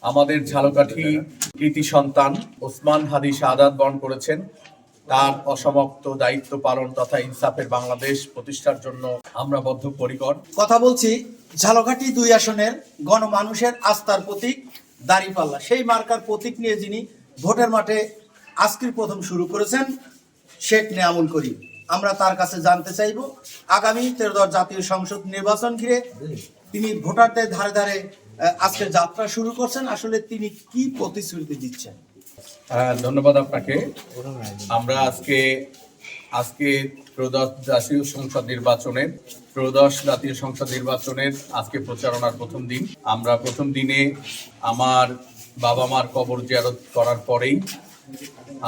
আমাদের ঝালকাঠি কৃতি সন্তান ওসমান হাদি শাহাদাত বরণ করেছেন। তার অসমাপ্ত দায়িত্ব পালন তথা ইনসাফের বাংলাদেশ প্রতিষ্ঠার জন্য আমরা বদ্ধপরিকর। কথা বলছি ঝালকাঠি 2 আসনের গণমানুষের আস্থার প্রতীক দাঁড়িপাল্লা, সেই মার্কার প্রতীক নিয়ে যিনি ভোটের মাঠে আজকের প্রথম শুরু করেছেন শেখ নেয়ামুল করিম। আমরা তার কাছে জানতে চাইব আগামী 13দশ জাতীয় সংসদ নির্বাচন ঘিরে তিনি ভোটারদের ধারে ধারে আজকের যাত্রা শুরু করছেন, আসলে তিনি কি প্রতিশ্রুতি দিচ্ছেন? ধন্যবাদ আপনাকে। আমরা আজকে ত্রয়োদশ জাতীয় সংসদ নির্বাচনের আজকে প্রচারণার প্রথম দিন। আমরা প্রথম দিনে আমার বাবা মার কবর জিয়ারত করার পরেই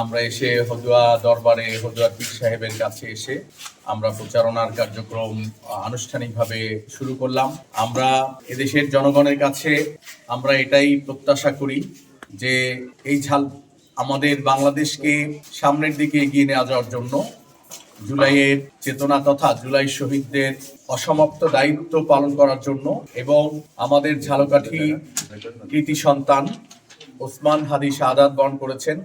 আমরা এসে হদুয়া দরবারে হদুয়া পীর সাহেবের কাছে এসে আমরা প্রচারণার কার্যক্রম আনুষ্ঠানিকভাবে শুরু করলাম। আমরা এদেশের জনগণের কাছে আমরা এটাই প্রত্যাশা করি যে আমাদের বাংলাদেশকে সামনের দিকে এগিয়ে নিয়ে যাওয়ার জন্য জুলাইয়ের চেতনা তথা জুলাই শহীদদের অসমাপ্ত দায়িত্ব পালন করার জন্য এবং আমাদের ঝালকাঠি কৃতি সন্তান ওসমান হাদি শাহাদাত বরণ করেছেন,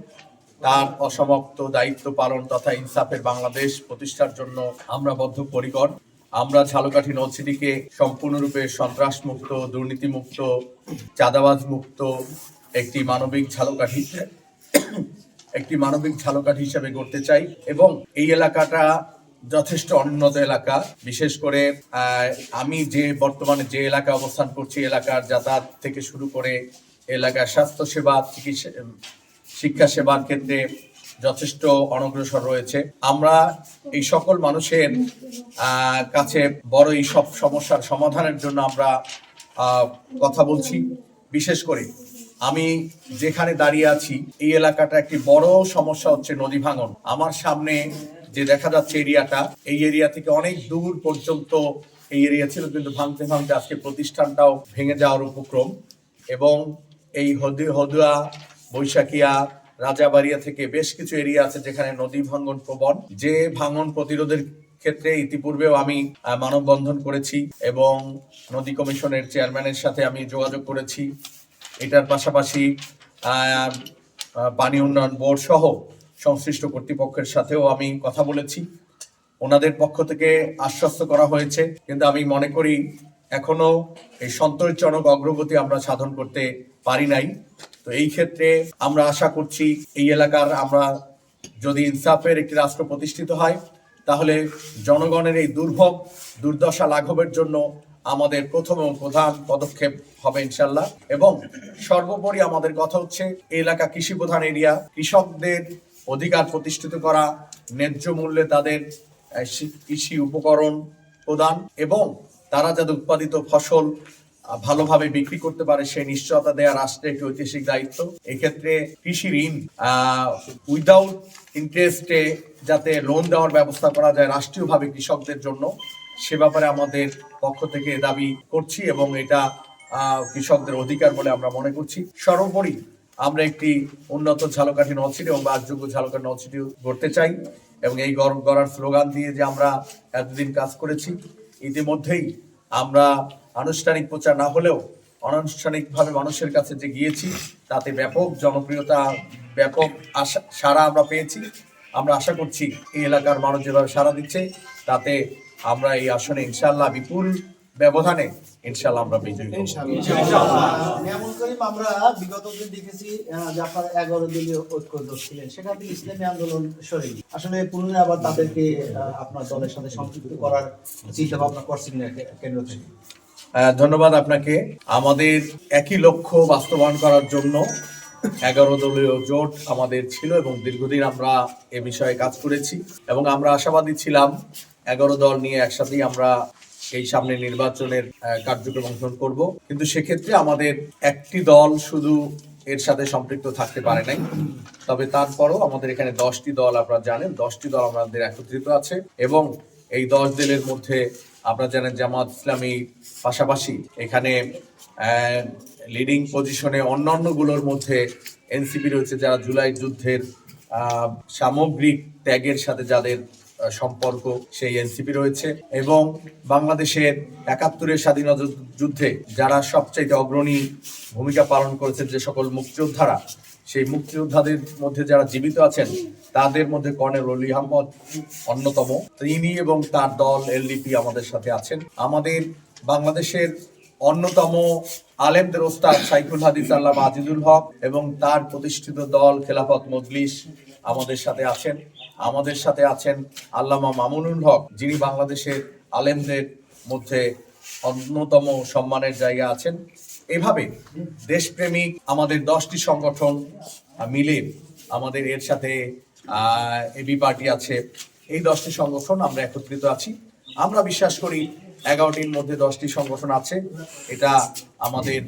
তার অসমাপ্ত দায়িত্ব পালন তথা ইনসাফের বাংলাদেশ প্রতিষ্ঠার জন্য আমরা বদ্ধপরিকর। আমরা ঝালকাঠি নর্থ সিটিকে সম্পূর্ণরূপে সন্ত্রাস মুক্ত, দুর্নীতি মুক্ত, চাঁদাবাজ মুক্ত একটি মানবিক ঝালকাঠি হিসেবে গড়তে চাই এবং এই এলাকাটা যথেষ্ট অনুন্নত এলাকা। বিশেষ করে আমি বর্তমানে যে এলাকা অবস্থান করছি, এলাকার যাতায়াত থেকে শুরু করে এলাকার স্বাস্থ্যসেবা, চিকিৎসা, শিক্ষা সেবার ক্ষেত্রে যথেষ্ট অনগ্রসর রয়েছে। আমরা এই সকল মানুষের কাছে বড় এই সব সমস্যার সমাধানের জন্য আমরা কথা বলছি। বিশেষ করে আমি যেখানে দাঁড়িয়ে আছি এই এলাকাটা একটি বড় সমস্যা হচ্ছে নদী ভাঙন। আমার সামনে যে দেখা যাচ্ছে এরিয়াটা, এই এরিয়া থেকে অনেক দূর পর্যন্ত এই এরিয়া ছিল, কিন্তু ভাঙতে ভাঙতে আজকে প্রতিষ্ঠানটাও ভেঙে যাওয়ার উপক্রম। এবং এই হদুয়া, বৈশাখিয়া, রাজাবাড়িয়া থেকে বেশ কিছু এরিয়া আছে যেখানে নদী ভাঙন প্রবণ। যে ভাঙন প্রতিরোধের ক্ষেত্রে ইতিপূর্বেও আমি মানববন্ধন করেছি এবং নদী কমিশনের চেয়ারম্যানের সাথে আমি যোগাযোগ করেছি। এটার পাশাপাশি পানি উন্নয়ন বোর্ড সহ সংশ্লিষ্ট কর্তৃপক্ষের সাথেও আমি কথা বলেছি। ওনাদের পক্ষ থেকে আশ্বস্ত করা হয়েছে, কিন্তু আমি মনে করি এখনো এই সন্তোষজনক অগ্রগতি আমরা সাধন করতে পারি নাই। তো এই ক্ষেত্রে আমরা আশা করছি এই এলাকার আমরা যদি ইনসাফের একটি রাষ্ট্র প্রতিষ্ঠিত হয় তাহলে জনগণের এই দুর্দশা লাঘবের জন্য আমাদের প্রথম ও প্রধান পদক্ষেপ হবে ইনশাল্লাহ। এবং সর্বোপরি আমাদের কথা হচ্ছে এই এলাকা কৃষি প্রধান এরিয়া, কৃষকদের অধিকার প্রতিষ্ঠিত করা, ন্যায্য মূল্যে তাদের কৃষি উপকরণ প্রদান এবং তারা যাতে উৎপাদিত ফসল ভালোভাবে বিক্রি করতে পারে সেই নিশ্চয়তা দেওয়া রাষ্ট্রের একটি ঐতিহাসিক দায়িত্ব। এক্ষেত্রে কৃষি ঋণ উইদাউট ইন্টারেস্টে যাতে লোন দেওয়ার ব্যবস্থা করা যায় রাষ্ট্রীয়ভাবে কৃষকদের জন্য, সে ব্যাপারে আমাদের পক্ষ থেকে দাবি করছি এবং এটা কৃষকদের অধিকার বলে আমরা মনে করছি। সর্বোপরি আমরা একটি উন্নত ঝালকাঠি নর্থ সিটি এবং বাসযোগ্য ঝালকাঠি নর্থ সিটি গড়তে চাই এবং এই গড়ার স্লোগান দিয়ে যে আমরা এতদিন কাজ করেছি, ইতিমধ্যেই আমরা আনুষ্ঠানিক প্রচার না হলেও অনানুষ্ঠানিকভাবে মানুষের কাছে যে গিয়েছি তাতে ব্যাপক জনপ্রিয়তা, ব্যাপক সাড়া আমরা পেয়েছি। আমরা আশা করছি এই এলাকার মানুষ যেভাবে সাড়া দিচ্ছে তাতে আমরা এই আসনে ইনশাআল্লাহ বিপুল ব্যবধানে ইনশাআল্লাহ আমরা বিজয়ী হব। নেয়ামুল করিম, আমরা বিগত দিন দেখেছি যে আপনারা 11 দলীয় ঐক্য জোট ছিলেন, সেখান থেকে ইসলামী আন্দোলন সরে আসলে পুনরায় আবার তাদেরকে আপনার দলের সাথে সম্পৃক্ত করার চিন্তা ভাবনা করছেন কেন্দ্র থেকে? ধন্যবাদ আপনাকে। আমাদের একই লক্ষ্য বাস্তবায়ন করার জন্য 11 দলীয় জোট আমাদের ছিল এবং দীর্ঘদিন আমরা এ বিষয়ে কাজ করেছি এবং আমরা আশাবাদী ছিলাম 11 দল নিয়ে একসাথেই আমরা এই সামনে নির্বাচনের কার্যক্রম অংশগ্রহণ করব। কিন্তু সেক্ষেত্রে আমাদের একটি দল শুধু এর সাথে সম্পৃক্ত থাকতে পারে নাই। তবে তারপরও আমাদের এখানে 10টি দল, আপনারা জানেন 10টি দল আমাদের একত্রিত আছে এবং এই 10 দলের মধ্যে আপনারা জানেন জামাত ইসলামী পাশাপাশি এখানে লিডিং পজিশনে অন্যান্যগুলোর মধ্যে এনসিপি রয়েছে, যারা জুলাই যুদ্ধের সামগ্রিক ত্যাগের সাথে যাদের সম্পর্ক সেই এনসিপি রয়েছে, এবং বাংলাদেশের ৭১-এর স্বাধীনতা যুদ্ধে যারা সবচাইতে অগ্রণী ভূমিকা পালন করেছেন, যে সকল মুক্তিযোদ্ধারা, সেই মুক্তিযোদ্ধাদের মধ্যে যারা জীবিত আছেন তাদের মধ্যে কর্নেল অলি আহমদ অন্যতম। তিনি এবং তার দল এলডিপি আমাদের সাথে আছেন। আমাদের বাংলাদেশের অন্যতম আলেমদের ওস্তাদ সাইকুল হাদিস আল্লামা আজিজুল হক এবং তার প্রতিষ্ঠিত দল খেলাফত মজলিস আমাদের সাথে আছেন। আমাদের সাথে আছেন আল্লামা মামুনুল হক, যিনি বাংলাদেশের আলেমদের মধ্যে অন্যতম সম্মানের জায়গা আছেন। এভাবে দেশপ্রেমিক আমাদের 10টি সংগঠন মিলে আমাদের এর সাথে এবি পার্টি আছে। এই 10টি সংগঠন আমরা একত্রিত আছি। আমরা বিশ্বাস করি 11টির মধ্যে 10টি সংগঠন আছে। এটা আমাদের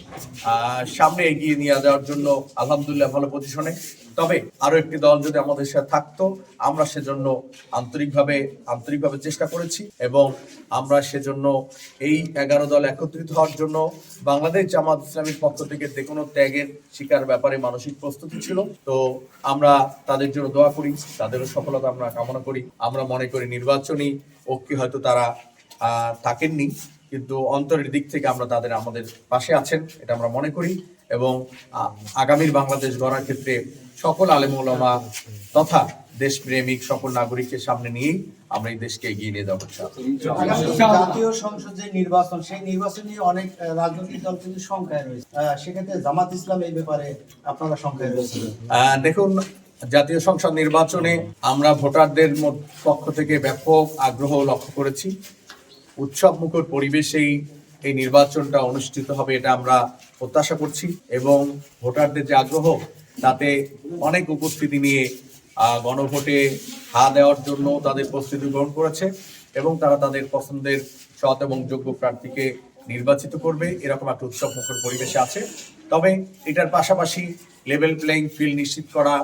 সামনে এগিয়ে নিয়ে যাওয়ার জন্য আলহামদুলিল্লাহ ভালো পজিশনে। তবে আরো একটি দল যদি আমাদের সাথে থাকতো, আমরা সেজন্য আন্তরিকভাবে চেষ্টা করেছি এবং আমরা সেজন্য এই 11 দল একত্রিত হওয়ার জন্য বাংলাদেশ জামাত ইসলামীর পক্ষ থেকে যে কোনো ত্যাগের শিকার ব্যাপারে মানসিক প্রস্তুতি ছিল। তো আমরা তাদের জন্য দোয়া করি, তাদেরও সফলতা আমরা কামনা করি। আমরা মনে করি নির্বাচনী ঐক্যে হয়তো তারা থাকেননি, কিন্তু অন্তরের দিক থেকে আমরা আমাদের পাশে আছেন, এটা আমরা মনে করি। এবং আগামীর বাংলাদেশ গড়ার ক্ষেত্রে সকল আলেম ওলামা তথা দেশপ্রেমিক সকল নাগরিককে সামনে নিয়েই আমরা এই দেশকে এগিয়ে নিয়ে যাবো। জাতীয় সংসদ যে নির্বাচন, সেই নির্বাচন নিয়ে অনেক রাজনৈতিক দল কিন্তু সংখ্যায় রয়েছে, সেক্ষেত্রে জামাত ইসলাম এই ব্যাপারে আপনারা সংখ্যায় রয়েছে? দেখুন, জাতীয় সংসদ নির্বাচনে আমরা ভোটারদের পক্ষ থেকে ব্যাপক আগ্রহ লক্ষ্য করেছি। উৎসব মুখর পরিবেশেই এই নির্বাচনটা অনুষ্ঠিত হবে, এটা আমরা প্রত্যাশা করছি। এবং ভোটারদের যে আগ্রহ, তাতে অনেক উপস্থিতি নিয়ে গণভোটে হা দেওয়ার জন্য তাদের প্রস্তুতি গ্রহণ করেছে এবং তারা তাদের পছন্দের সৎ এবং যোগ্য প্রার্থীকে নির্বাচিত করবে, এরকম একটা উৎসব মুখর পরিবেশে আছে। তবে এটার পাশাপাশি লেভেল প্লেইং ফিল্ড নিশ্চিত করা,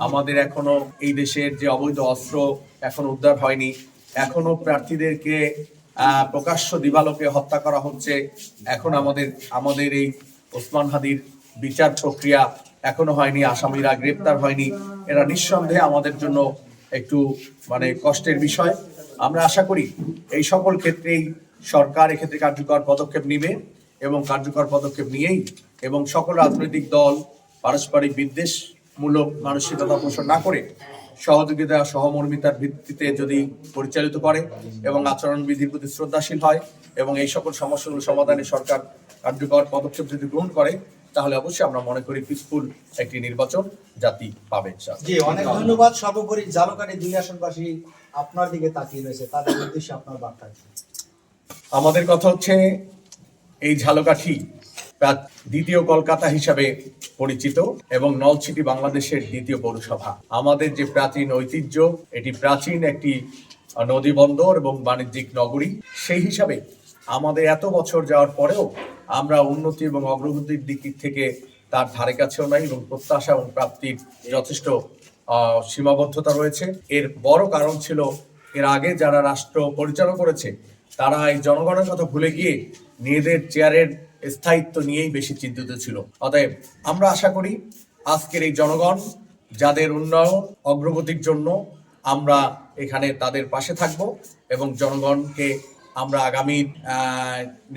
আমাদের এখনো এই দেশের যে অবৈধ অস্ত্র এখনো উদ্ধার হয়নি, এখনো প্রার্থীদেরকে প্রকাশ্য দিবালোকে হত্যা করা হচ্ছে, এখন আমাদের এই ওসমান হাদির বিচার প্রক্রিয়া এখনো হয়নি, আসামিরা গ্রেপ্তার হয়নি। এরা নিঃসন্দেহে আমাদের জন্য একটু কষ্টের বিষয়। আমরা আশা করি এই সকল ক্ষেত্রেই সরকার এক্ষেত্রে কার্যকর পদক্ষেপ নিবে এবং কার্যকর পদক্ষেপ নিয়েই এবং সকল রাজনৈতিক দল পারস্পরিক বিদ্বেষমূলক মানসিকতা পোষণ না করে সহযোগিতা সহমর্মিতার ভিত্তিতে যদি পরিচালিত করে এবং আচরণবিধির প্রতি শ্রদ্ধাশীল হয় এবং এই সকল সমস্যাগুলো সমাধানে সরকার কার্যকর পদক্ষেপ যদি গ্রহণ করে, তাহলে অবশ্যই আমরা মনে করি পিসফুল একটি নির্বাচন জাতি পাবে। জি, অনেক ধন্যবাদ। সর্বোপরি ঝালকাঠি 2 আসনবাসী আপনার দিকে তাকিয়ে রয়েছে, তাদের উদ্দেশ্যে আপনার বার্তা। আমাদের কথা হচ্ছে, এই ঝালকাঠি দ্বিতীয় কলকাতা হিসাবে পরিচিত এবং নলছিটি বাংলাদেশের দ্বিতীয় পৌরসভা। আমাদের যে প্রাচীন ঐতিহ্য, এটি প্রাচীন একটি নদী বন্দর এবং বাণিজ্যিক নগরী। সেই হিসাবে আমাদের এত বছর যাওয়ার পরেও আমরা উন্নতি এবং অগ্রগতির দিক থেকে তার ধারে কাছেও নাই এবং প্রত্যাশা এবং প্রাপ্তির যথেষ্ট সীমাবদ্ধতা রয়েছে। এর বড় কারণ ছিল, এর আগে যারা রাষ্ট্র পরিচালনা করেছে তারা এই জনগণের কথা ভুলে গিয়ে নিজেদের চেয়ারের স্থায়িত্ব নিয়েই বেশি চিন্তিত ছিল। অতএব আমরা আশা করি আজকের এই জনগণ, যাদের উন্নয়ন অগ্রগতির জন্য আমরা এখানে তাদের পাশে থাকব এবং জনগণকে আমরা আগামী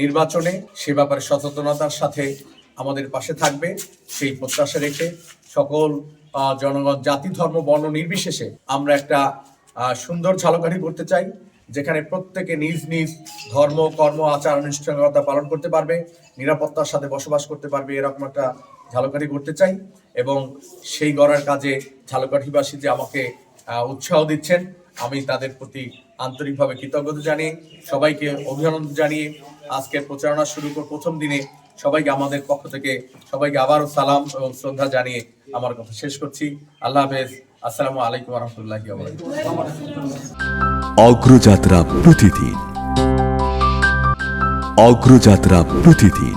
নির্বাচনে সে ব্যাপারে সচেতনতার সাথে আমাদের পাশে থাকবে, সেই প্রত্যাশা রেখে সকল জনগণ জাতি ধর্ম বর্ণ নির্বিশেষে আমরা একটা সুন্দর ঝালকাঠি করতে চাই, যেখানে প্রত্যেকে নিজ নিজ ধর্ম কর্ম আচার অনুষ্ঠানিকতা পালন করতে পারবে, নিরাপত্তার সাথে বসবাস করতে পারবে, এরকম একটা ঝালকাঠি করতে চাই। এবং সেই গড়ার কাজে ঝালকাঠিবাসী যে আমাকে উৎসাহ দিচ্ছেন, আমি তাদের প্রতি আন্তরিকভাবে কৃতজ্ঞতা জানিয়ে সবাইকে অভিনন্দন জানিয়ে আজকের প্রচারণা শুরু করে প্রথম দিনে সবাইকে আমাদের পক্ষ থেকে সবাইকে আবারও সালাম এবং শ্রদ্ধা জানিয়ে আমার কথা শেষ করছি। আল্লাহ হাফেজ। আসসালামু আলাইকুম ওয়া রাহমাতুল্লাহি ওয়া বারাকাতুহু। অগ্রযাত্রা প্রতিদিন।